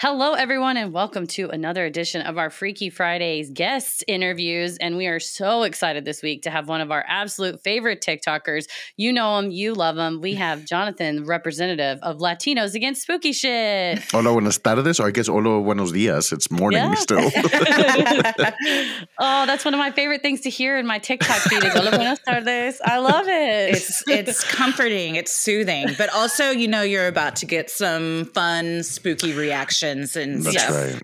Hello, everyone, and welcome to another edition of our Freaky Fridays guest interviews. And we are so excited this week to have one of our absolute favorite TikTokers. You know him, you love him. We have Jonathan, representative of Latinos Against Spooky Shit. Hola, buenas tardes, or I guess hola, buenos días. It's morning still. Oh, that's one of my favorite things to hear in my TikTok feed is hola, buenas tardes. I love it. It's comforting. It's soothing. But also, you know, you're about to get some fun, spooky reactions. And That's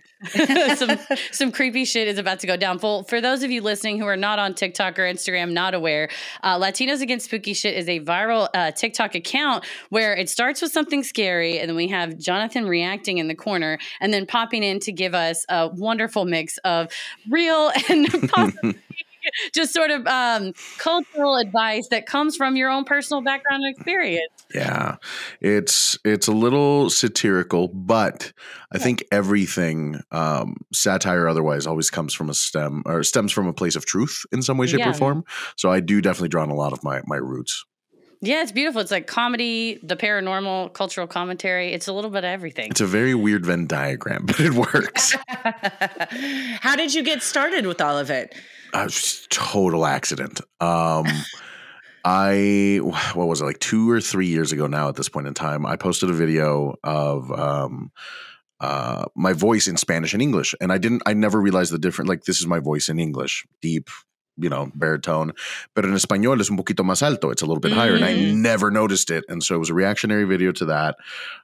right. some creepy shit is about to go down. For those of you listening who are not on TikTok or Instagram, not aware, Latinos Against Spooky Shit is a viral TikTok account where it starts with something scary, and then we have Jonathan reacting in the corner and then popping in to give us a wonderful mix of real and possibly just sort of cultural advice that comes from your own personal background and experience. Yeah, it's a little satirical, but I think everything, satire or otherwise, always comes from stems from a place of truth in some way, shape, or form. So I do definitely draw on a lot of my roots. Yeah, it's beautiful. It's like comedy, the paranormal, cultural commentary. It's a little bit of everything. It's a very weird Venn diagram, but it works. How did you get started with all of it? Just total accident. What was it, like 2 or 3 years ago now at this point in time, I posted a video of my voice in Spanish and English. And I never realized the difference. Like, this is my voice in English, deep, baritone. But in Español, es un poquito más alto. It's a little bit higher. And I never noticed it. And so it was a reactionary video to that.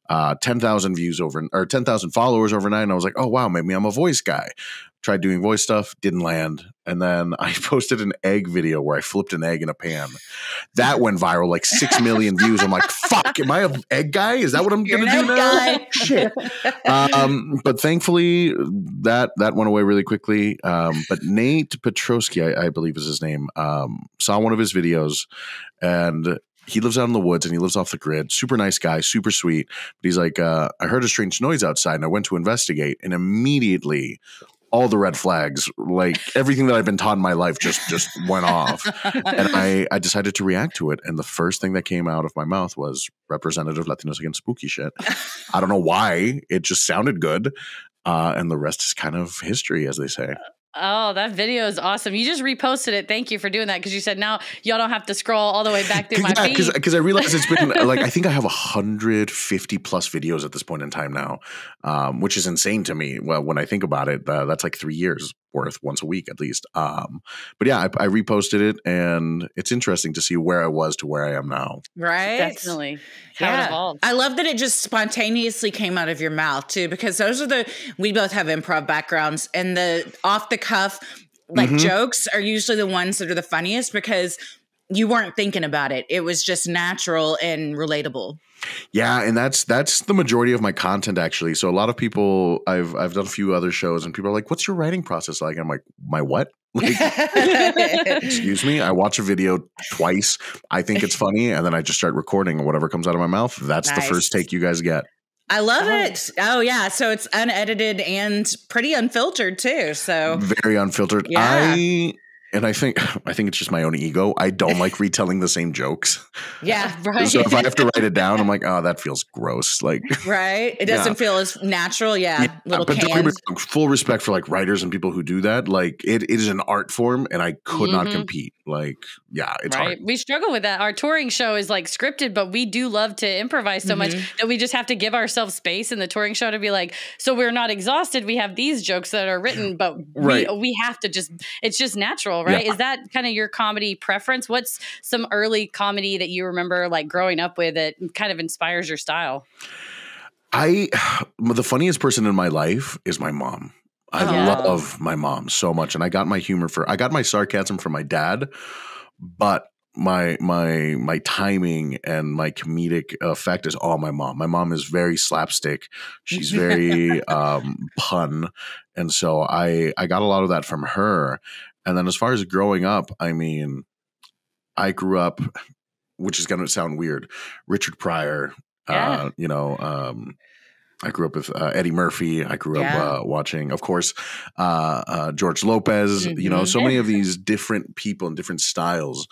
10,000 views or 10,000 followers overnight. And I was like, oh, wow, maybe I'm a voice guy. Tried doing voice stuff, didn't land. And then I posted an egg video where I flipped an egg in a pan. That went viral, like 6 million views. I'm like, fuck, am I an egg guy? Is that what I'm going to do now? Shit. But thankfully, that went away really quickly. But Nate Petrosky, I believe is his name, saw one of his videos, and he lives out in the woods and he lives off the grid. Super nice guy, super sweet. But he's like, I heard a strange noise outside and I went to investigate, and immediately all the red flags, like everything that I've been taught in my life just went off. And I decided to react to it. And the first thing that came out of my mouth was Representative Latinos Against Spooky Shit. I don't know why. It just sounded good. And the rest is kind of history, as they say. Oh, that video is awesome. You just reposted it. Thank you for doing that, because you said now y'all don't have to scroll all the way back through my feed. Because I realized it's been like, I think I have 150 plus videos at this point in time now, which is insane to me. Well, when I think about it, that's like 3 years worth, once a week at least. But yeah, I reposted it, and it's interesting to see where I was to where I am now. Right? Definitely. How it evolved. I love that it just spontaneously came out of your mouth too, because we both have improv backgrounds, and the off the cuff jokes are usually the ones that are the funniest because you weren't thinking about it. It was just natural and relatable. Yeah, and that's the majority of my content, actually. So a lot of people, I've done a few other shows, and people are like, "What's your writing process like?" And I'm like, "My what?" Like, excuse me. I watch a video twice. I think it's funny, and then I just start recording, and whatever comes out of my mouth, that's the first take you guys get. I love it. Oh yeah, so it's unedited and pretty unfiltered too. So very unfiltered. Yeah. I think it's just my own ego. I don't like retelling the same jokes. Yeah, right. So if I have to write it down, I'm like, oh, that feels gross. Like, right? It doesn't feel as natural. Yeah, little but canned. Full respect for like writers and people who do that. Like, it is an art form, and I could not compete. Like, yeah, it's hard. We struggle with that. Our touring show is like scripted, but we do love to improvise so much that we just have to give ourselves space in the touring show to be like, so we're not exhausted. We have these jokes that are written, but we have to it's just natural. Right? Yeah. Is that kind of your comedy preference? What's some early comedy that you remember like growing up with that kind of inspires your style? The funniest person in my life is my mom. I love my mom so much. And I got my sarcasm from my dad, but my timing and my comedic effect is all my mom. My mom is very slapstick. She's very pun. And so I got a lot of that from her. And then as far as growing up, I mean, I grew up, which is going to sound weird, Richard Pryor, I grew up with Eddie Murphy. I grew up watching, of course, George Lopez, so many of these different people and different styles.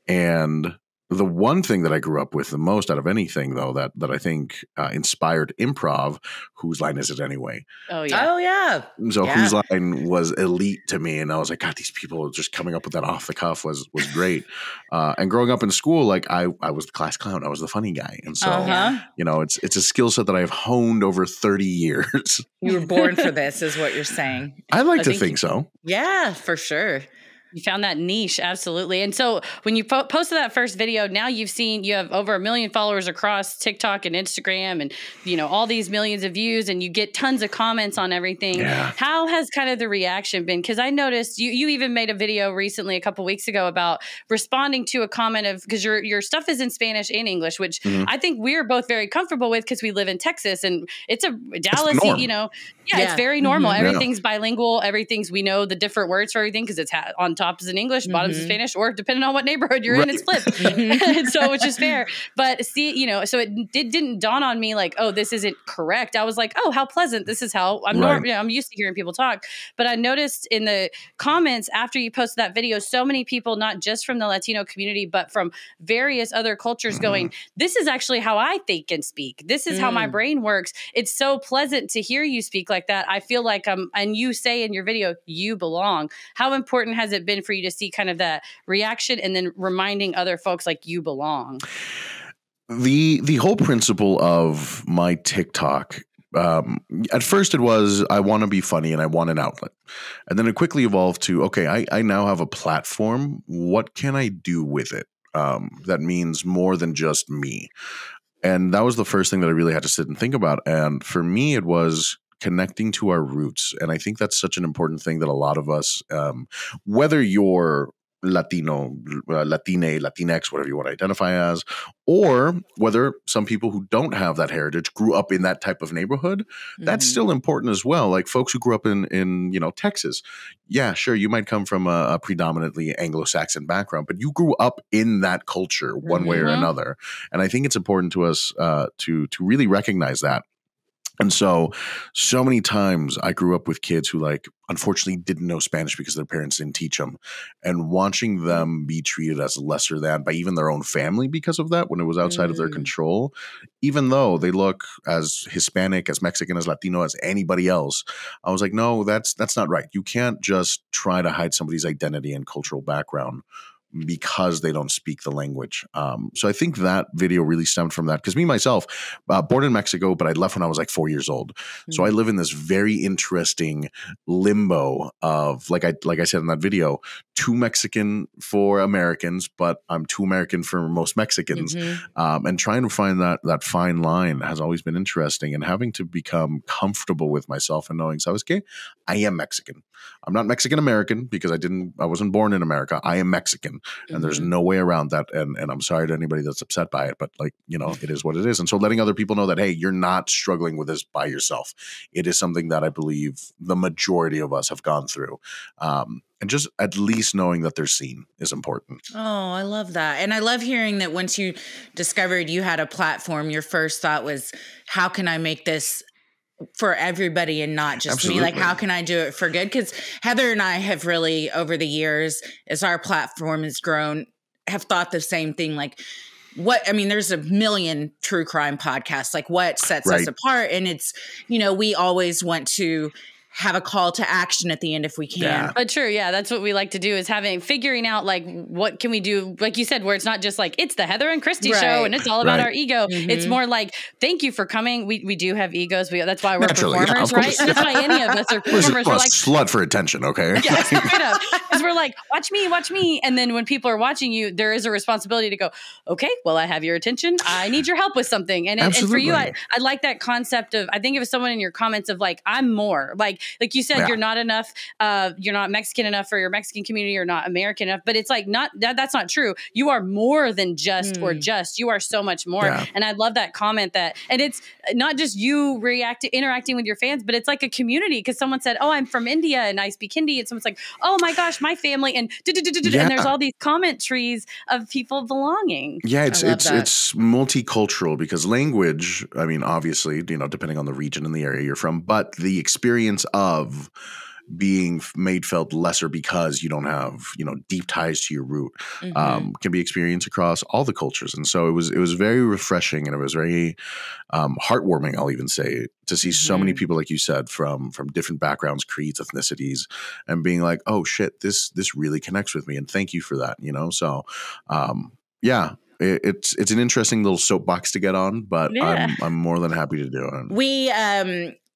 And the one thing that I grew up with the most out of anything, though, that I think inspired improv, whose line is it anyway? Oh, yeah. Oh, yeah. So whose line was elite to me. And I was like, God, these people just coming up with that off the cuff was great. And growing up in school, like I was the class clown. I was the funny guy. And so, you know, it's a skill set that I've honed over 30 years. You were born for this is what you're saying. I like to think so. Yeah, for sure. You found that niche. Absolutely. And so when you posted that first video, now you have over 1 million followers across TikTok and Instagram and, you know, all these millions of views, and you get tons of comments on everything. Yeah. How has kind of the reaction been? Because I noticed you even made a video recently, a couple weeks ago, about responding to a comment of, because your stuff is in Spanish and English, which I think we're both very comfortable with because we live in Texas and it's a Dallas, you know, it's very normal. Everything's bilingual. We know the different words for everything because it's on top is in English, bottoms is Spanish, or depending on what neighborhood you're in, it's flipped. So, which is fair. But see, you know, so it didn't dawn on me like, oh, this isn't correct. I was like, oh, how pleasant. This is how I'm I'm used to hearing people talk. But I noticed in the comments after you posted that video, so many people, not just from the Latino community, but from various other cultures going, this is actually how I think and speak. This is how my brain works. It's so pleasant to hear you speak like that. I feel like and you say in your video, you belong. How important has it been for you to see kind of that reaction and then reminding other folks like you belong? The whole principle of my TikTok, at first it was, I want to be funny and I want an outlet. And then it quickly evolved to, okay, I now have a platform. What can I do with it? That means more than just me. And that was the first thing that I really had to sit and think about. And for me, it was connecting to our roots. And I think that's such an important thing that a lot of us, whether you're Latino, Latine, Latinx, whatever you want to identify as, or whether some people who don't have that heritage grew up in that type of neighborhood, that's still important as well. Like folks who grew up in you know, Texas. Yeah, sure, you might come from a predominantly Anglo-Saxon background, but you grew up in that culture one way or another. And I think it's important to us to really recognize that. And so many times I grew up with kids who, like, unfortunately didn't know Spanish because their parents didn't teach them, and watching them be treated as lesser than by even their own family because of that when it was outside of their control, even though they look as Hispanic, as Mexican, as Latino, as anybody else. I was like, no, that's not right. You can't just try to hide somebody's identity and cultural background because they don't speak the language. So I think that video really stemmed from that. Because me, myself, born in Mexico, but I left when I was like 4 years old. So I live in this very interesting limbo of, like I said in that video, too Mexican for Americans, but I'm too American for most Mexicans. And trying to find that fine line has always been interesting, and having to become comfortable with myself and knowing, so okay, I am Mexican. I'm not Mexican American because I wasn't born in America. I am Mexican. And there's no way around that. And I'm sorry to anybody that's upset by it, but, like, you know, it is what it is. And so letting other people know that, hey, you're not struggling with this by yourself. It is something that I believe the majority of us have gone through. And just at least knowing that they're seen is important. Oh, I love that. And I love hearing that once you discovered you had a platform, your first thought was, how can I make this for everybody and not just me? Like, how can I do it for good? Because Heather and I have really, over the years, as our platform has grown, have thought the same thing. Like, there's a million true crime podcasts. Like, what sets us apart? And it's, you know, we always want to have a call to action at the end if we can. Yeah. But true, yeah, that's what we like to do, is figuring out, like, what can we do, like you said, where it's not just like, it's the Heather and Christy show and it's all about our ego. It's more like, thank you for coming. We do have egos. That's why we're performers, right? That's why any of us are performers. We're like, slut for attention, okay? Yeah, straight up. Because we're like, watch me. And then when people are watching you, there is a responsibility to go, okay, well, I have your attention. I need your help with something. And for you, I like that concept of, I think it was someone in your comments of, like, I'm more. Like you said, you're not enough. You're not Mexican enough for your Mexican community, or not American enough. But it's like, that's not true. You are more than just or just. You are so much more. Yeah. And I love that comment and it's not just you interacting with your fans, but it's like a community. Because someone said, oh, I'm from India and I speak Hindi. And someone's like, oh my gosh, my family. And and there's all these comment trees of people belonging. Yeah, it's multicultural, because language, I mean, obviously, you know, depending on the region and the area you're from, but the experience of being made felt lesser because you don't have, deep ties to your root, can be experienced across all the cultures. And so it was very refreshing, and it was very heartwarming, I'll even say, to see so many people, like you said, from different backgrounds, creeds, ethnicities, and being like, oh shit, this really connects with me. And thank you for that, So yeah. It's an interesting little soapbox to get on, but I'm more than happy to do it. We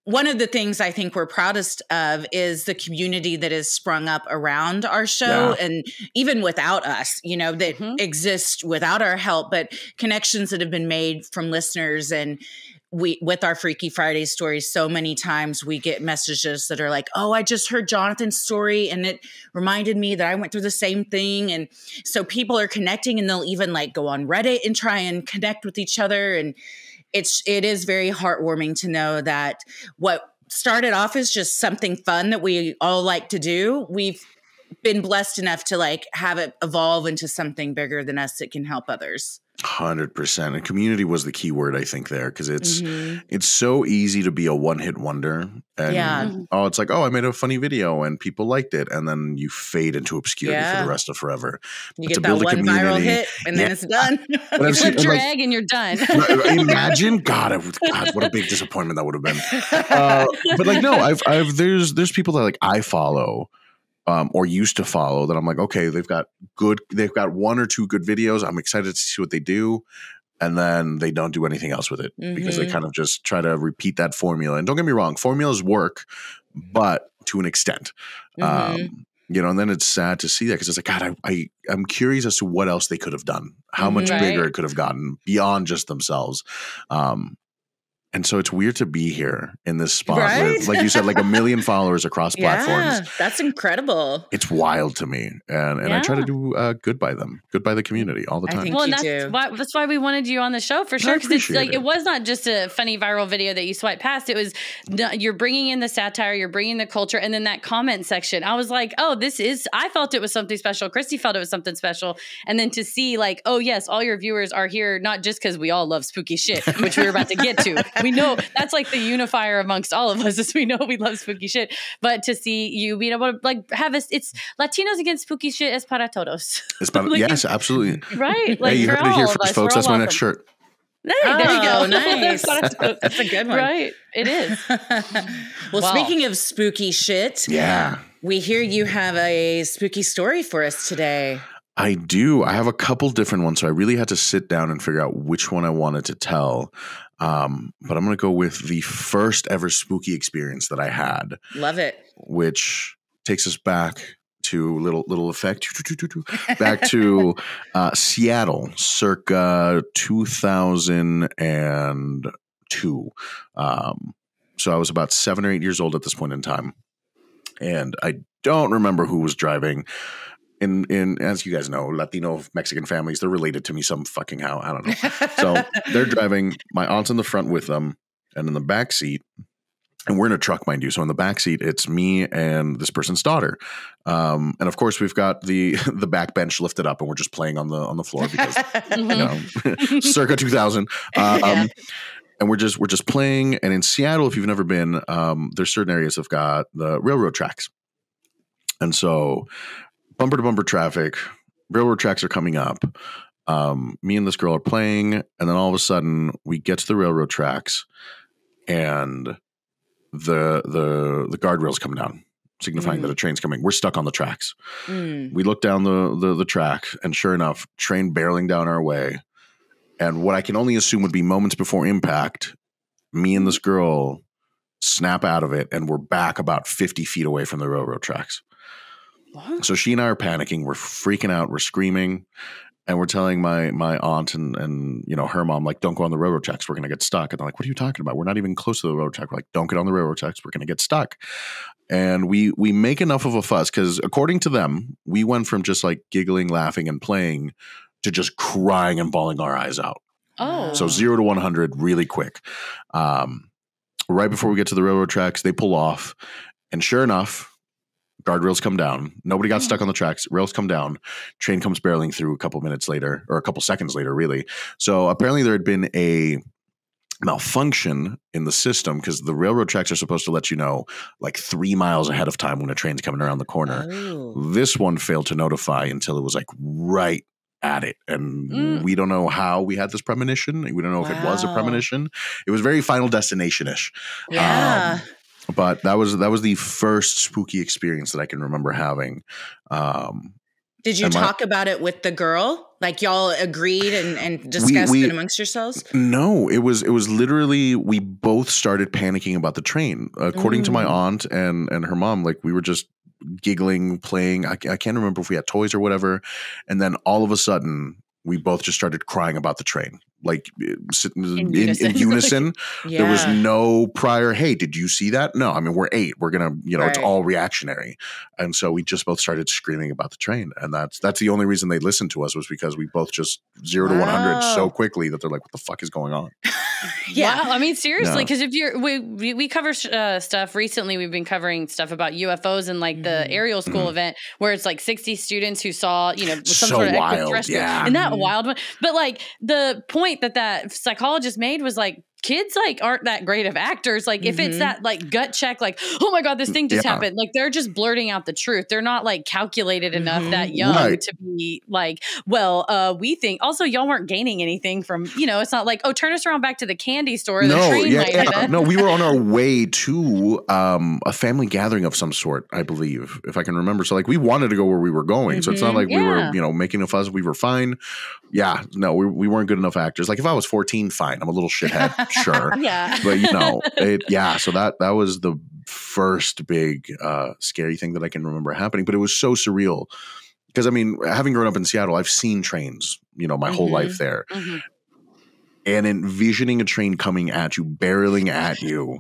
one of the things I think we're proudest of is the community that has sprung up around our show, and even without us, that exist without our help, but connections that have been made from listeners. And with our Freaky Friday stories, so many times we get messages that are like, oh, I just heard Jonathan's story and it reminded me that I went through the same thing. And so people are connecting, and they'll even like go on Reddit and try and connect with each other. And it is very heartwarming to know that what started off as just something fun that we all like to do, we've been blessed enough to like have it evolve into something bigger than us that can help others. 100%. And community was the key word, I think, there, because it's so easy to be a one-hit wonder. And it's like, oh, I made a funny video and people liked it, and then you fade into obscurity for the rest of forever. You get that one viral hit, and then it's done. You flip your egg and you're done. Imagine, God, what a big disappointment that would have been. But like, no, there's people that like I follow. Or used to follow that I'm like, okay, they've got one or two good videos. I'm excited to see what they do. And then they don't do anything else with it because they kind of just try to repeat that formula. And don't get me wrong, formulas work, but to an extent. And then it's sad to see that, because it's like, God, I'm curious as to what else they could have done, how much bigger it could have gotten beyond just themselves. And so it's weird to be here in this spot with, like you said, like 1 million followers across platforms. That's incredible. It's wild to me. And I try to do good by them, good by the community all the time. Well, that's why we wanted you on the show for sure. Because it's like, it was not just a funny viral video that you swipe past. It was, you're bringing in the satire, you're bringing the culture. And then that comment section, I was like, oh, I felt it was something special. Christy felt it was something special. And then to see like, oh yes, all your viewers are here, not just because we all love spooky shit, which we were about to get to. We know that's like the unifier amongst all of us, is we know we love spooky shit. But to see you being able to like it's Latinos Against Spooky Shit es para todos. Like, yes, absolutely. Right. Like, hey, you heard it here first, folks. That's my next shirt. Hey, there you go. Nice. That's a good one. Right. It is. Well, speaking of spooky shit, we hear you have a spooky story for us today. I do. I have a couple different ones, so I really had to sit down and figure out which one I wanted to tell. But I'm going to go with the first ever spooky experience that I had. Love it. Which takes us back to little effect back to Seattle, circa 2002. So I was about 7 or 8 years old at this point in time, and I don't remember who was driving. In as you guys know, Latino Mexican families, they're related to me some fucking how, I don't know. So they're driving, my aunt's in the front with them, and in the back seat, and we're in a truck, mind you. So in the back seat, it's me and this person's daughter. And of course we've got the back bench lifted up, and we're just playing on the floor because circa 2000. And we're just playing. And in Seattle, if you've never been, there's certain areas that have got the railroad tracks. And so bumper to bumper traffic, railroad tracks are coming up. Me and this girl are playing, and then all of a sudden we get to the railroad tracks, and the guardrails come down, signifying that a train's coming. We're stuck on the tracks. We look down the track, and sure enough, train barreling down our way. And what I can only assume would be moments before impact, me and this girl snap out of it, and we're back about 50 feet away from the railroad tracks. So she and I are panicking. We're freaking out. We're screaming. And we're telling my aunt and her mom, like, don't go on the railroad tracks. We're going to get stuck. And they're like, what are you talking about? We're not even close to the railroad track. We're like, don't get on the railroad tracks. We're going to get stuck. And we make enough of a fuss because according to them, we went from just like giggling, laughing, and playing to just crying and bawling our eyes out. Oh. So 0 to 100 really quick. Right before we get to the railroad tracks, they pull off. And sure enough, guardrails come down. Nobody got stuck on the tracks. Rails come down. Train comes barreling through a couple minutes later, or a couple seconds later, really. So apparently there had been a malfunction in the system, because the railroad tracks are supposed to let you know like 3 miles ahead of time when a train's coming around the corner. Oh. This one failed to notify until it was like right at it. And we don't know how we had this premonition. We don't know if it was a premonition. It was very Final Destination-ish. Yeah. But that was the first spooky experience that I can remember having. Did you talk about it with the girl? Like y'all agreed and discussed it amongst yourselves? No, it was literally, we both started panicking about the train. According to my aunt and her mom, like we were just giggling, playing. I can't remember if we had toys or whatever. And then all of a sudden, we both just started crying about the train, like in unison. Yeah. There was no prior, hey, did you see that? No, I mean, we're 8. We're going to, Right. it's all reactionary. And so we just both started screaming about the train. And that's the only reason they listened to us, was because we both just 0 to 100 so quickly that they're like, what the fuck is going on? Yeah. Wow. I mean, seriously, because if you're, we cover stuff recently. We've been covering stuff about UFOs and like the aerial school event where it's like 60 students who saw, some So sort of wild, extraterrestrial. yeah. And that wild one. But like the point that psychologist made was like, kids like aren't that great of actors. Like if it's that like gut check, like, oh my God, this thing just happened. Like they're just blurting out the truth. They're not like calculated enough that young to be like, well, we think also y'all weren't gaining anything from, it's not like, oh, turn us around back to the candy store. The train No, we were on our way to a family gathering of some sort, I believe, if I can remember. So like we wanted to go where we were going. So it's not like we were, making a fuss. We were fine. Yeah, no, we weren't good enough actors. Like if I was 14, fine. I'm a little shithead. Sure. Yeah. But so that was the first big scary thing that I can remember happening. But it was so surreal because, I mean, having grown up in Seattle, I've seen trains, my whole life there. And envisioning a train coming at you, barreling at you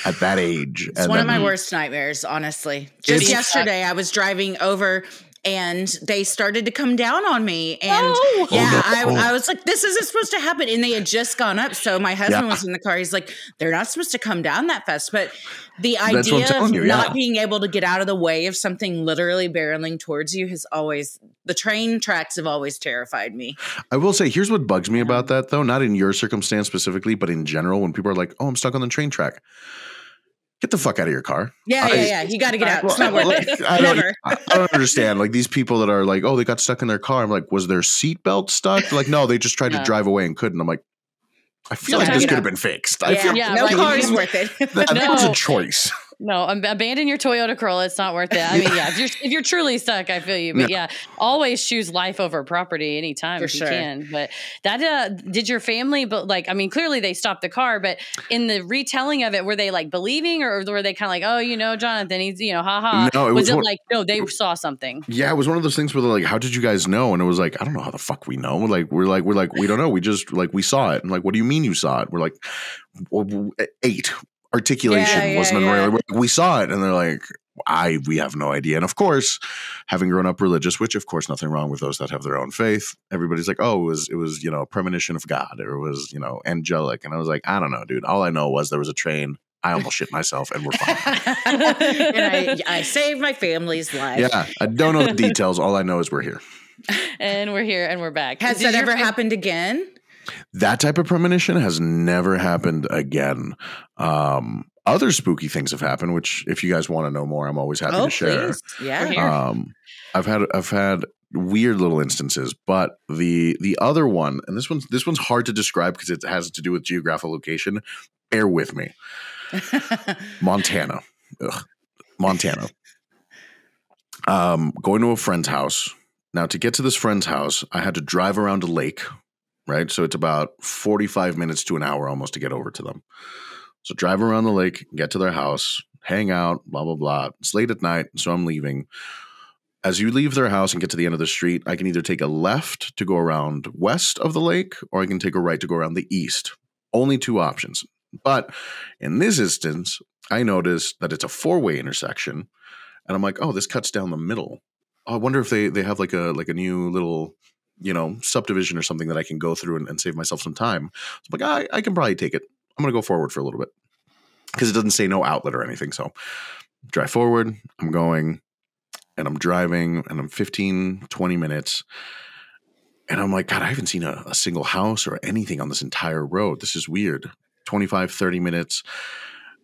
at that age. It's one of my worst nightmares, honestly. Just yesterday, I was driving over and they started to come down on me. And I was like, this isn't supposed to happen. And they had just gone up. So my husband was in the car. He's like, they're not supposed to come down that fast. But the idea of not being able to get out of the way of something literally barreling towards you the train tracks have always terrified me. I will say, here's what bugs me about that, though. Not in your circumstance specifically, but in general, when people are like, oh, I'm stuck on the train track. Get the fuck out of your car. Yeah. You got to get out. It's not worth it. I don't understand. Like these people that are like, oh, they got stuck in their car. I'm like, was their seatbelt stuck? They're like, no, they just tried to drive away and couldn't. I'm like, I feel like this could have been fixed. No car is worth it. That was a choice. No, abandon your Toyota Corolla. It's not worth it. I mean, if you're truly stuck, I feel you. But always choose life over property anytime if you can. But that did your family? But like, I mean, clearly they stopped the car. But in the retelling of it, were they like believing, or were they kind of like, oh, Jonathan, he's haha? No, no, they saw something. Yeah, it was one of those things where they're like, how did you guys know? And it was like, I don't know how the fuck we know. We're like, we don't know. We just like we saw it. And like, what do you mean you saw it? We're like, 8. Articulation wasn't really. We saw it, and they're like, we have no idea. And of course, having grown up religious, which of course nothing wrong with those that have their own faith, everybody's like, oh, it was a premonition of God, or it was angelic. And I was like, I don't know, dude. All I know was there was a train. I almost shit myself, and we're fine. And I saved my family's life. Yeah, I don't know the details. All I know is we're here, and we're here, and we're back. Has that ever happened again? That type of premonition has never happened again. Other spooky things have happened, which if you guys want to know more, I'm always happy to share. Please. Yeah. I've had weird little instances, but the other one, and this one's hard to describe because it has to do with geographical location. Bear with me. Montana. Going to a friend's house. Now, to get to this friend's house, I had to drive around a lake. Right. So it's about 45 minutes to an hour almost to get over to them. So drive around the lake, get to their house, hang out, blah, blah, blah. It's late at night, so I'm leaving. As you leave their house and get to the end of the street, I can either take a left to go around west of the lake, or I can take a right to go around the east. Only 2 options. But in this instance, I noticed that it's a 4-way intersection. And I'm like, oh, this cuts down the middle. Oh, I wonder if they have like a new little subdivision or something that I can go through and save myself some time. So I'm like, I can probably take it. I'm going to go forward for a little bit because it doesn't say no outlet or anything. So drive forward, I'm going, and I'm driving, and I'm 15, 20 minutes. And I'm like, God, I haven't seen a single house or anything on this entire road. This is weird. 25, 30 minutes.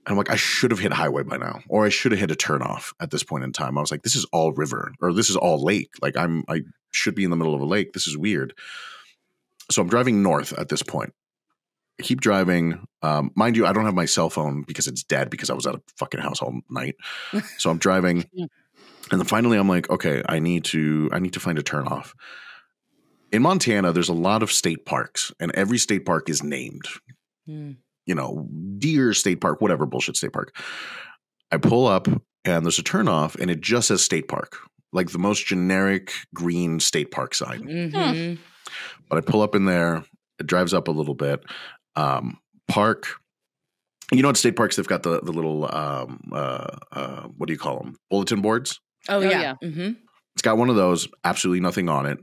And I'm like, I should have hit highway by now, or I should have hit a turn off at this point in time. I was like, this is all river, or this is all lake. Like I should be in the middle of a lake. This is weird. So I'm driving north at this point. I keep driving. Mind you, I don't have my cell phone because it's dead because I was at a fucking house all night. So I'm driving. And then finally I'm like, okay, I need to find a turn off. In Montana, there's a lot of state parks, and every state park is named. You know, Deer State Park, whatever bullshit state park. I pull up and there's a turnoff and it just says state park, like the most generic green state park sign. But I pull up in there, it drives up a little bit. Park, you know, at state parks, they've got the little, what do you call them? Bulletin boards. Oh yeah. It's got one of those, absolutely nothing on it,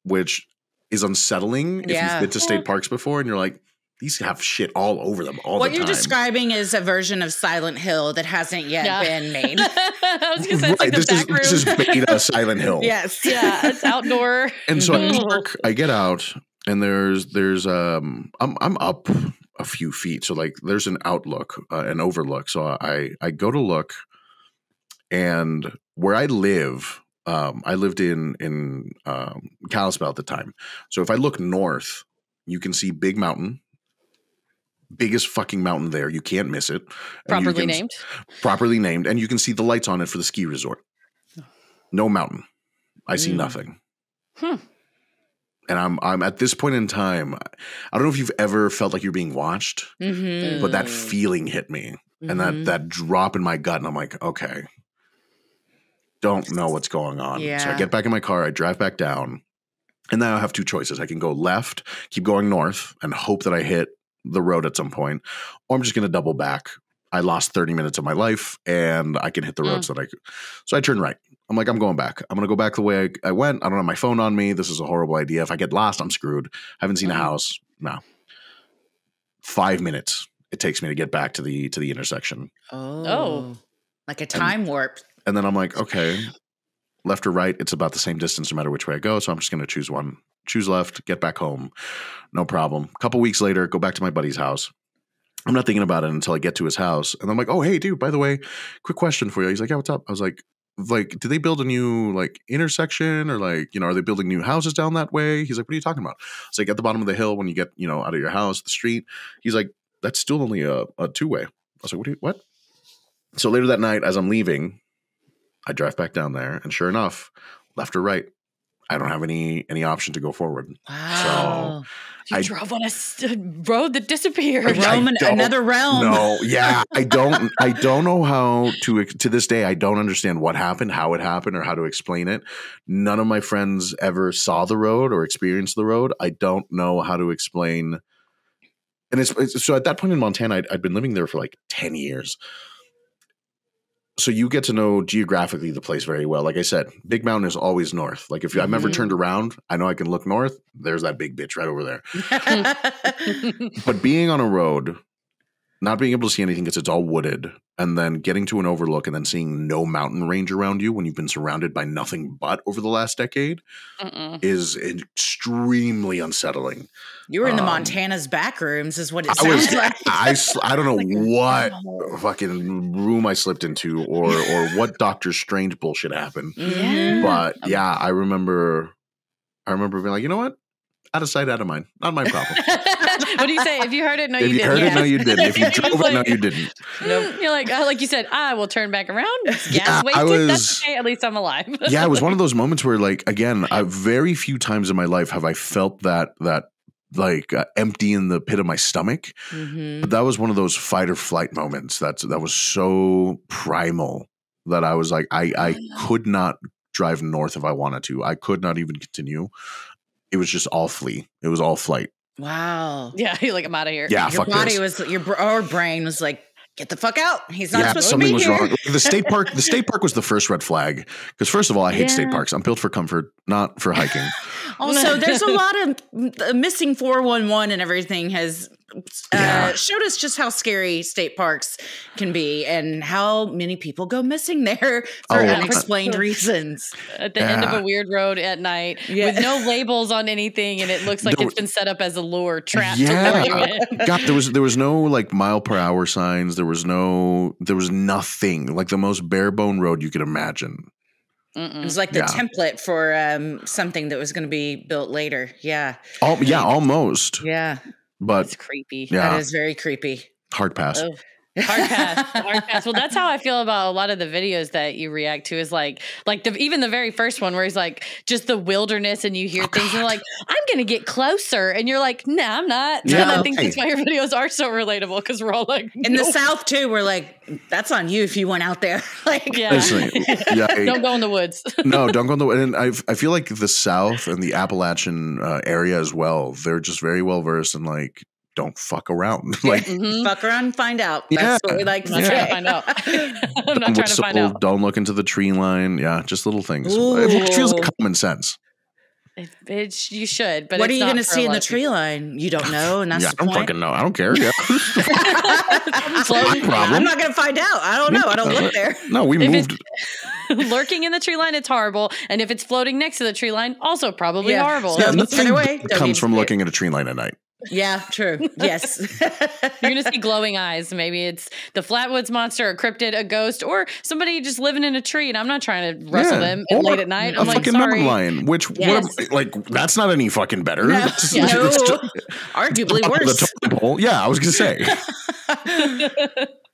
which is unsettling if you've been to state parks before and you're like, these have shit all over them all the time. What you're describing is a version of Silent Hill that hasn't yet been made. I was going to say, it's like this is beta Silent Hill. Yes. Yeah, it's outdoor. And so I park, I get out, and there's I'm up a few feet. So like there's an outlook, an overlook. So I go to look, and where I live, I lived in Kalispell at the time. So if I look north, you can see Big Mountain. Biggest fucking mountain there. You can't miss it. Properly named. Properly named. And you can see the lights on it for the ski resort. No mountain. I see nothing. And I'm at this point in time, I don't know if you've ever felt like you're being watched, but that feeling hit me. And that drop in my gut. And I'm like, okay, don't know what's going on. Yeah. So I get back in my car. I drive back down. And now I have two choices. I can go left, keep going north, and hope that I hit the road at some point, or I'm just going to double back. I lost 30 minutes of my life and I can hit the road so I turn right. I'm like, I'm going back. I'm going to go back the way I went. I don't have my phone on me. This is a horrible idea. If I get lost, I'm screwed. I haven't seen a house. No. 5 minutes it takes me to get back to the intersection. Oh. Like a time warp. And then I'm like, okay, left or right, it's about the same distance no matter which way I go. So I'm just going to choose one. Choose left, get back home. No problem. A couple weeks later, go back to my buddy's house. I'm not thinking about it until I get to his house. And I'm like, oh, hey, dude, by the way, quick question for you. He's like, yeah, what's up? I was like, did they build a new like intersection or like, you know, are they building new houses down that way? He's like, what are you talking about? It's like at the bottom of the hill when you get, you know, out of your house, the street. He's like, that's still only a two-way. I was like, what? So later that night, as I'm leaving, I drive back down there, and sure enough, left or right, I don't have any option to go forward. Wow. So you drove on a road that disappeared. Another realm. No, yeah, I don't know how to this day. I don't understand what happened, how it happened, or how to explain it. None of my friends ever saw the road or experienced the road. I don't know how to explain. And it's so at that point in Montana, I'd been living there for like 10 years. So you get to know geographically the place very well. Like I said, Big Mountain is always north. Like if I've ever turned around, I know I can look north. There's that big bitch right over there. But being on a road, not being able to see anything because it's all wooded, and then getting to an overlook and then seeing no mountain range around you when you've been surrounded by nothing but over the last decade is extremely unsetting. You were in the Montana's back rooms is what it sounds like. I don't know what fucking room I slipped into or what Doctor Strange bullshit happened. Yeah. But yeah, I remember being like, you know what? Out of sight, out of mind. Not my problem. What do you say? If you heard it, no, you didn't. If you heard it, no, you didn't. If you drove it, no, you didn't. Nope. You're like you said, I will turn back around. Gas wasted. That's okay. At least I'm alive. Yeah, it was one of those moments where, like, again, very few times in my life have I felt that like empty in the pit of my stomach. But that was one of those fight or flight moments. That was so primal that I was like, I could not drive north if I wanted to. I could not even continue. It was just all flee. It was all flight. Wow. Yeah, you're like, I'm out of here. Yeah, your body was our brain was like, get the fuck out. He's not supposed to be here. Something was wrong. The state park was the first red flag. Because first of all, I hate state parks. I'm built for comfort, not for hiking. Also, there's a lot of missing 411 and everything has showed us just how scary state parks can be and how many people go missing there for unexplained reasons. At the end of a weird road at night with no labels on anything, and it looks like it's been set up as a lure trap to lure you in. God, there was no like mile per hour signs. There was nothing, like the most bare bone road you could imagine. It was like the template for something that was going to be built later. Yeah. Almost. Yeah. But it's creepy. Yeah. That is very creepy. Hard pass. Oh. Hard pass. Well, that's how I feel about a lot of the videos that you react to is like even the very first one where he's like just the wilderness and you hear things and like, I'm going to get closer. And you're like, nah, I'm not. Yeah, and I think that's why your videos are so relatable because we're all like, in the South too, we're like, that's on you if you went out there. Like, don't go in the woods. No, don't go in the woods. And I feel like the South and the Appalachian area as well, they're just very well versed in like, don't fuck around. Like fuck around and find out. That's what we like to say. Find out. I'm not trying to find out. Don't look into the tree line. Yeah, just little things. It feels like common sense. You should, but what are you going to see in the tree line? You don't know, and that's the point. I don't fucking know. I don't care. Yeah. I'm not going to find out. I don't know. I don't look there. No, we moved. Lurking in the tree line, it's horrible, and if it's floating next to the tree line, also probably horrible. Yeah, nothing comes from looking at a tree line at night. Yeah, true. Yes. You're going to see glowing eyes. Maybe it's the Flatwoods monster, a cryptid, a ghost, or somebody just living in a tree, and I'm not trying to rustle them late at night. I'm like, sorry. Lion, which, that's not any fucking better. No. Arguably worse. Yeah, I was going to say.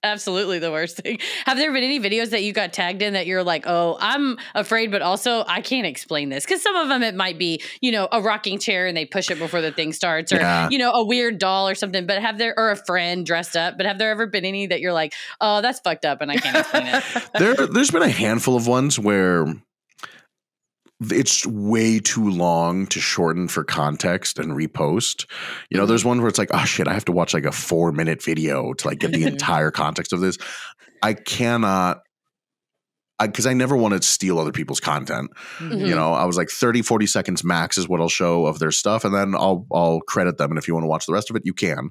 Absolutely the worst thing. Have there been any videos that you got tagged in that you're like, oh, I'm afraid, but also I can't explain this? Because some of them it might be, a rocking chair and they push it before the thing starts, or a weird doll or something. But or a friend dressed up. But have there ever been any that you're like, oh, that's fucked up and I can't explain it? There's been a handful of ones where it's way too long to shorten for context and repost. There's one where it's like, oh shit, I have to watch like a 4-minute video to like get the entire context of this. I cannot, because I never want to steal other people's content. I was like 30, 40 seconds max is what I'll show of their stuff. And then I'll credit them. And if you want to watch the rest of it, you can.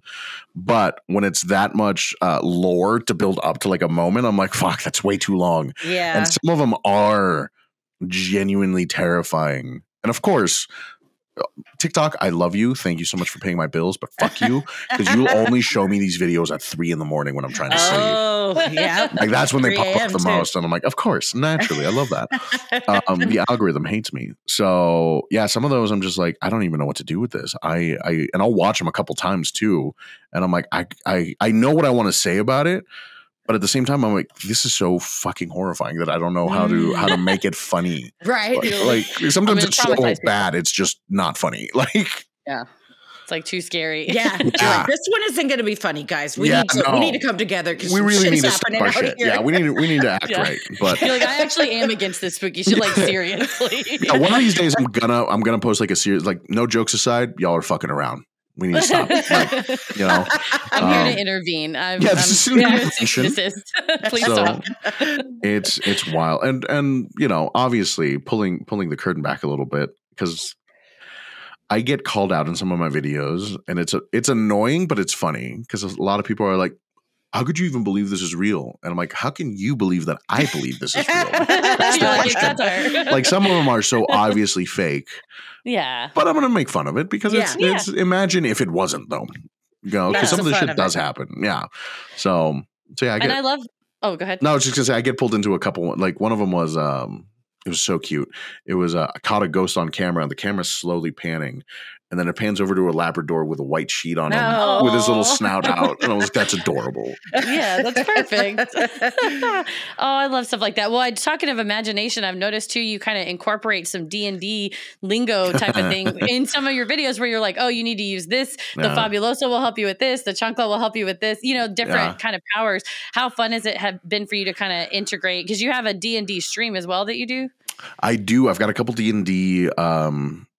But when it's that much lore to build up to like a moment, I'm like, fuck, that's way too long. Yeah. And some of them are genuinely terrifying. And of course, TikTok, I love you. Thank you so much for paying my bills, but fuck you, because you'll only show me these videos at 3 a.m. when I'm trying to sleep. Oh, yeah. Like that's when they pop up the most, and I'm like, of course, naturally, I love that. The algorithm hates me, so yeah. Some of those, I'm just like, I don't even know what to do with this. And I'll watch them a couple times too, and I'm like, I know what I want to say about it. But at the same time, I'm like, this is so fucking horrifying that I don't know how to make it funny. Right. Like sometimes it's so bad, it's just not funny. Like, yeah, it's like too scary. Yeah. Like, this one isn't going to be funny, guys. We need to come together because we really need to happening out shit. here. Yeah, we need to act right. But you're like, I actually am against this spooky shit. Like seriously. Yeah, one of these days, I'm gonna post like a series. Like, no jokes aside, y'all are fucking around. We need to stop. I'm here to intervene. I'm here to assist. Please stop. It's wild, and obviously pulling the curtain back a little bit, because I get called out in some of my videos, and it's annoying, but it's funny because a lot of people are like, how could you even believe this is real? And I'm like, how can you believe that I believe this is real? Like some of them are so obviously fake. Yeah. But I'm going to make fun of it because it's imagine if it wasn't though. Because some of the shit does happen. Yeah. So yeah. And I love, go ahead. No, I was just going to say, I get pulled into a couple, like one of them was, it was so cute. It was, I caught a ghost on camera and the camera's slowly panning. And then it pans over to a Labrador with a white sheet on him with his little snout out. And I was like, that's adorable. Yeah, that's perfect. I love stuff like that. Well, talking of imagination, I've noticed too, you kind of incorporate some D&D lingo type of thing in some of your videos where you're like, oh, you need to use this. The Fabuloso will help you with this. The Chancla will help you with this. Different kind of powers. How fun has it have been for you to kind of integrate? Because you have a D&D stream as well that you do? I do. I've got a couple D&D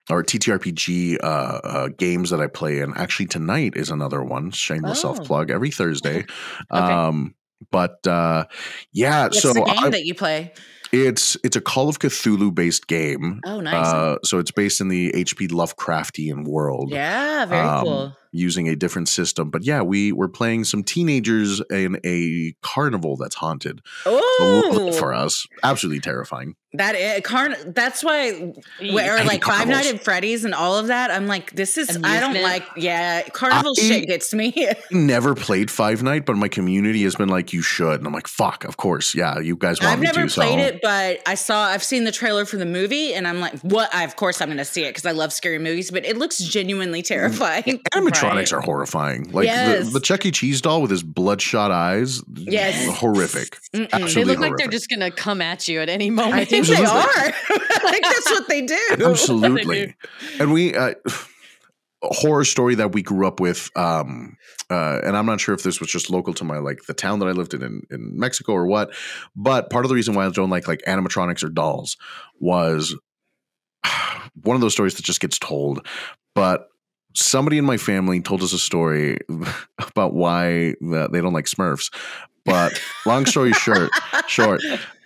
or TTRPG games that I play in. Actually, tonight is another one. Shameless self-plug every Thursday. Okay. What's the game that you play? It's a Call of Cthulhu based game. Oh, nice. So it's based in the H.P. Lovecraftian world. Yeah, very cool. using a different system. But yeah, we were playing some teenagers in a carnival that's haunted. Oh, For us, absolutely terrifying. That's why, or like Five Nights at Freddy's and all of that. I'm like, this is, I don't like, carnival shit gets me. Never played Five Nights, but my community has been like, you should. And I'm like, fuck, of course. Yeah, you guys want me to. I've never played it, but I've seen the trailer for the movie and I'm like, what? Of course I'm going to see it because I love scary movies, but it looks genuinely terrifying. Animatronics are horrifying. Like the Chuck E. Cheese doll with his bloodshot eyes. Yes. Horrific. They look like they're just going to come at you at any moment. I think they are. I think that's what they do. Absolutely. And we a horror story that we grew up with, and I'm not sure if this was just local to my the town that I lived in Mexico or what, but part of the reason why I don't like animatronics or dolls was one of those stories that just gets told. But somebody in my family told us a story about why they don't like Smurfs. But long story short,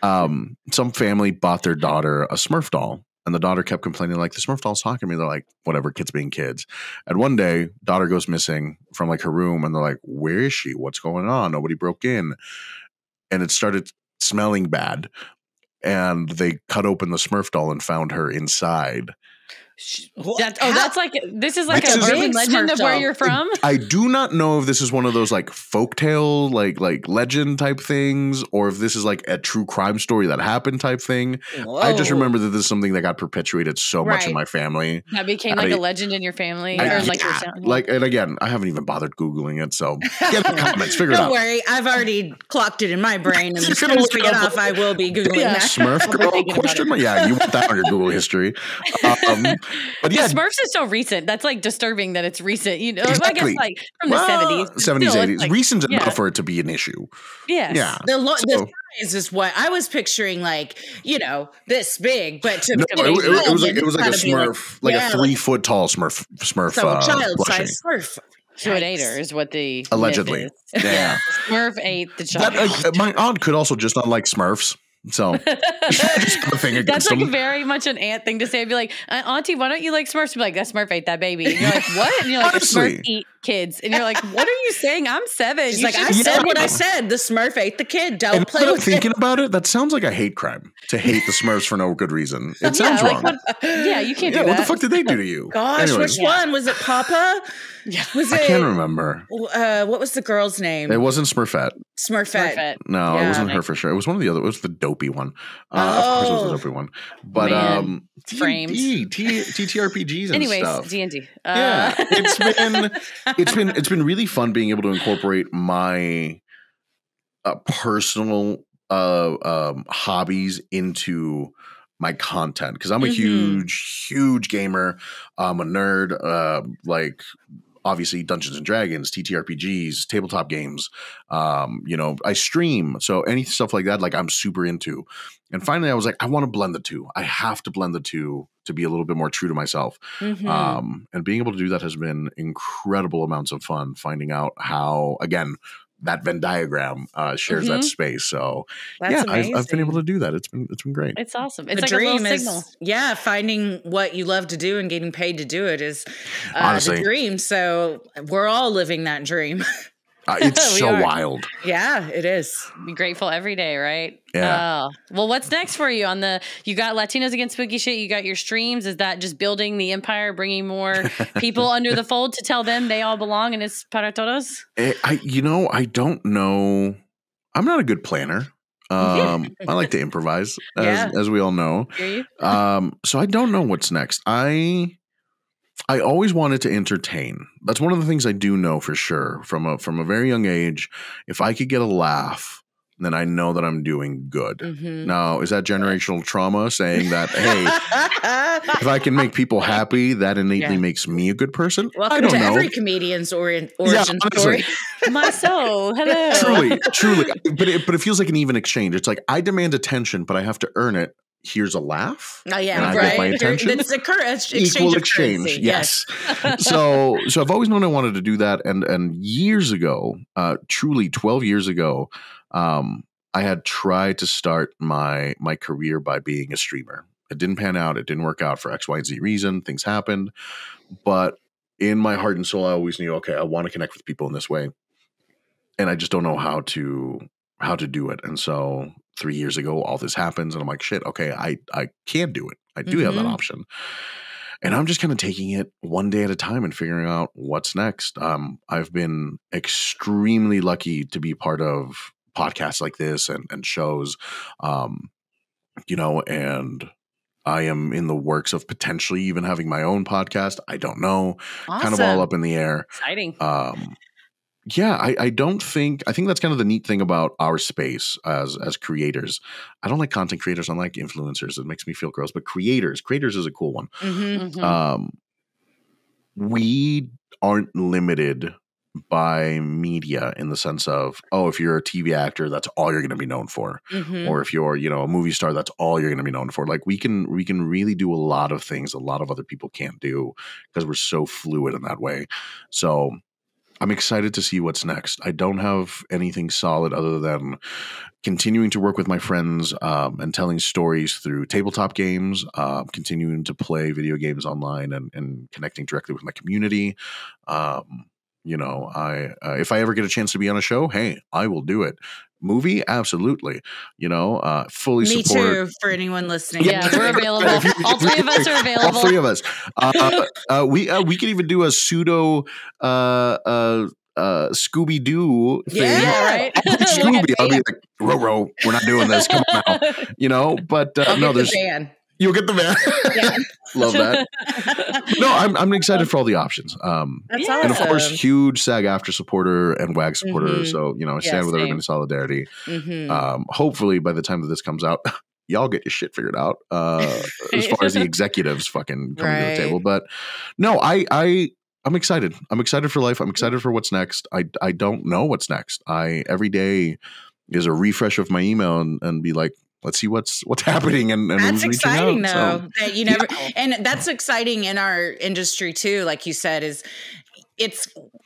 some family bought their daughter a Smurf doll, and the daughter kept complaining like, the Smurf doll's talking to me. They're like, whatever, kids being kids. And one day, daughter goes missing from her room, and they're like, where is she? What's going on? Nobody broke in. And it started smelling bad. And they cut open the Smurf doll and found her inside. That's like, this is like an urban legend of where you're from. I do not know if this is one of those folktale like legend type things, or if this is a true crime story that happened type thing. Whoa. I just remember that this is something that got perpetuated so much in my family. That became a legend in your family, your town. And again, I haven't even bothered Googling it, so get in the comments, figure it out. Don't worry, I've already clocked it in my brain, and as soon as we get off, I will be Googling that. Smurf girl question? Yeah, you want that on your Google history. But yeah, Smurfs is so recent. That's disturbing that it's recent. Exactly. I guess from the 70s. 70s, 80s. Recent enough for it to be an issue. Yes. Yeah. The size is what I was picturing, this big, but to it was like a Smurf, a 3 foot tall Smurf. So child size Smurf. So it ate her is what the allegedly. Yeah. Smurf ate the child. My aunt could also just not like Smurfs. So that's very much an aunt thing to say. I'd be like, Auntie, why don't you like Smurfs? Be like, that Smurf ate that baby. And you're like, what? And you're like, Smurf eat kids. And you're like, what are you saying? I'm 7. She's like, I said what I said. The Smurf ate the kid. Don't play with thinking about it, that sounds like a hate crime to hate the Smurfs for no good reason. It sounds wrong. You can't do that. What the fuck did they do to you? Gosh, anyways. Which one? Was it Papa? Yeah. Was it? I can't remember. What was the girl's name? It wasn't Smurfette. Smurfette. No, it wasn't her for sure. It was one of the other. It was the dopey one. Of course, it was the dopey one. But frames, TTRPGs, and stuff. D&D. Yeah, it's been really fun being able to incorporate my personal hobbies into my content, because I'm a huge gamer. I'm a nerd. Obviously Dungeons and Dragons, TTRPGs, tabletop games. I stream. So any stuff like that, I'm super into. And finally I was like, I want to blend the two. I have to blend the two to be a little bit more true to myself. And being able to do that has been incredible amounts of fun, finding out how, again, that Venn diagram shares that space. So that's I've been able to do that. It's been great. It's awesome. It's the dream a signal. Finding what you love to do and getting paid to do it is honestly the dream. So we're all living that dream. It's so wild. Yeah, it is. Be grateful every day, right? Yeah. Well, what's next for you you got Latinos Against Spooky Shit, you got your streams. Is that just building the empire, bringing more people under the fold to tell them they all belong and it's para todos? I don't know. I'm not a good planner. I like to improvise, as we all know. So I don't know what's next. I always wanted to entertain. That's one of the things I do know for sure from a very young age. If I could get a laugh, then I know that I'm doing good. Now, is that generational trauma saying that, hey, if I can make people happy, that innately makes me a good person? Welcome I don't to know. every comedian's origin story. My soul, hello. Truly. But it feels like an even exchange. It's like I demand attention, but I have to earn it. Here's a laugh. Oh, yeah, and I get my attention. It's equal exchange. Yes. So I've always known I wanted to do that. And years ago, truly 12 years ago, I had tried to start my career by being a streamer. It didn't pan out. It didn't work out for X, Y, and Z reason. Things happened. But in my heart and soul, I always knew, okay, I want to connect with people in this way. And I just don't know how to do it. And so 3 years ago, all this happens and I'm like, shit, okay, I can do it. I do have that option. And I'm just kind of taking it one day at a time and figuring out what's next. I've been extremely lucky to be part of podcasts like this and shows, you know, and I am in the works of potentially even having my own podcast. I don't know. Awesome. Kind of all up in the air. Exciting. Yeah, I think that's kind of the neat thing about our space as creators. I don't like content creators. I like influencers. It makes me feel gross. But creators is a cool one. We aren't limited by media in the sense of, oh, if you're a TV actor, that's all you're going to be known for. Or if you're, you know, a movie star, that's all you're going to be known for. Like we can really do a lot of things a lot of other people can't do because we're so fluid in that way. So I'm excited to see what's next. I don't have anything solid other than continuing to work with my friends and telling stories through tabletop games, continuing to play video games online and connecting directly with my community. You know, if I ever get a chance to be on a show, hey, I will do it. Movie, absolutely. You know, fully Me support. too, for anyone listening. Yeah, we're available. All three of us are available. All three of us. We could even do a pseudo Scooby Doo thing. Yeah, right. Scooby. I'll be like, Ro, we're not doing this. Come on now. You know, but no, there's. You'll get the van. Yeah. Love that. No, I'm excited for all the options. That's awesome. And of course, huge SAG-AFTRA supporter and WAG supporter. So, you know, I stand with everybody in solidarity. Hopefully, by the time that this comes out, y'all get your shit figured out as far as the executives fucking coming to the table. But no, I'm excited. I'm excited for life. I'm excited for what's next. I don't know what's next. Every day is a refresh of my email and be like, let's see what's happening. And that's exciting out, though. so. That you never, and that's exciting in our industry too. Like you said,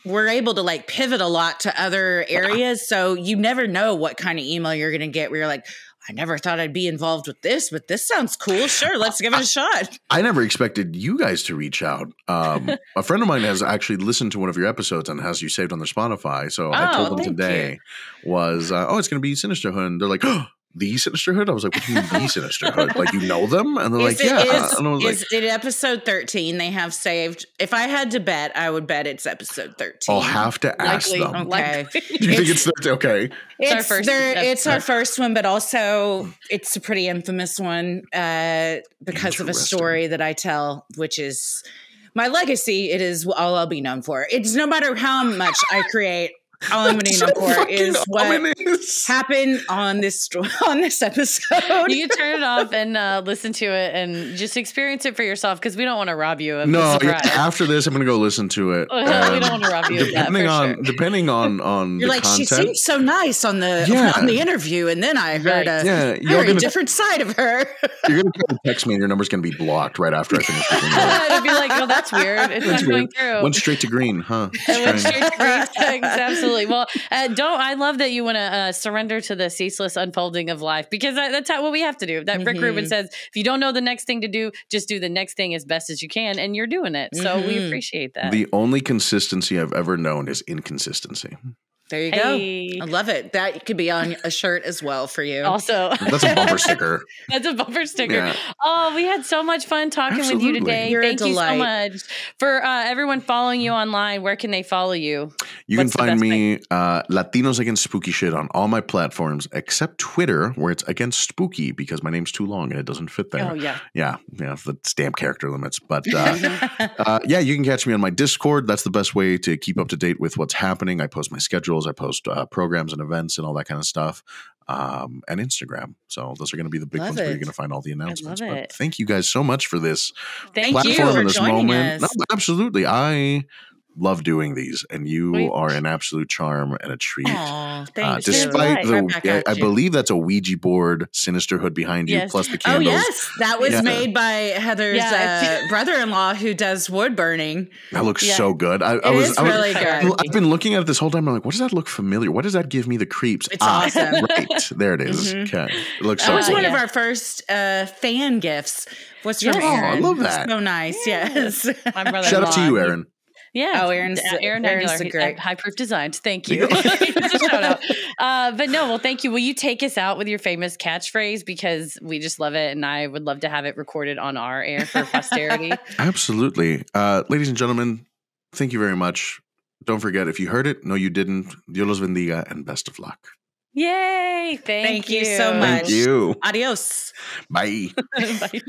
we're able to like pivot a lot to other areas. So you never know what kind of email you're going to get where you're like, I never thought I'd be involved with this, but this sounds cool. Sure, let's give it a shot. I never expected you guys to reach out. A friend of mine has actually listened to one of your episodes and has you saved on their Spotify. So I told them today it's going to be Sinisterhood. And they're like, oh, the Sinisterhood? I was like, what do you mean the Sinisterhood? Like, you know them? And they're like, yeah. And I was is it episode 13 they have saved? If I had to bet, I would bet it's episode 13. I'll have to ask them. Okay. Do you think it's 13? Okay. It's our first one, but also it's a pretty infamous one because of a story that I tell, which is my legacy. It is all I'll be known for. It's no matter how much I create, all I'm going to know for is what happened on this episode. You can turn it off and listen to it and just experience it for yourself because we don't want to rob you of the surprise. After this, I'm going to go listen to it. We don't want to rob you of that. Depending on you're the like, content. she seemed so nice on the interview, and then I heard a different side of her. You're going to text me, and your number's going to be blocked right after I finish. It'd be like, oh, that's weird. It's not going through. Went straight to green, huh? Went straight to green. Absolutely. Well, I love that you want to surrender to the ceaseless unfolding of life because that's what we have to do. That Rick Rubin says, if you don't know the next thing to do, just do the next thing as best as you can. And you're doing it. So we appreciate that. The only consistency I've ever known is inconsistency. There you go. I love it. That could be on a shirt as well for you. Also, that's a bumper sticker. That's a bumper sticker. Yeah. Oh, we had so much fun talking with you today. Thank you so much. For everyone following you online, where can they follow you? You can find me Latinos Against Spooky Shit on all my platforms except Twitter, where it's Against Spooky because my name's too long and it doesn't fit there. Oh, yeah. Yeah, the stamp character limits. But yeah, you can catch me on my Discord. That's the best way to keep up to date with what's happening. I post my schedules. I post programs and events and all that kind of stuff, and Instagram. So those are going to be the big ones where you're going to find all the announcements. But thank you guys so much for this platform and this moment. No, absolutely. I love doing these, and you are an absolute charm and a treat. Aww, thanks. Despite I believe that's a Ouija board Sinisterhood behind you, plus the candles. Oh yes, that was made by Heather's brother-in-law who does wood burning. That looks so good. It is really good. I've been looking at it this whole time. I'm like, what does that look familiar? What does that give me the creeps? It's awesome. Right there, it is. Okay, it looks so. That was one of our first fan gifts. Was from Aaron. I love that. So nice. Yes. My brother. Shout out to you, Aaron. Yeah. Oh, Aaron's Aguilar, great. High Proof Designs. Thank you. Just a shout out. But no, well, thank you. Will you take us out with your famous catchphrase? Because we just love it. And I would love to have it recorded on our air for posterity. Absolutely. Ladies and gentlemen, thank you very much. Don't forget, if you heard it, no, you didn't. Dios los bendiga and best of luck. Yay. Thank you so much. Thank you. Adios. Bye. Bye.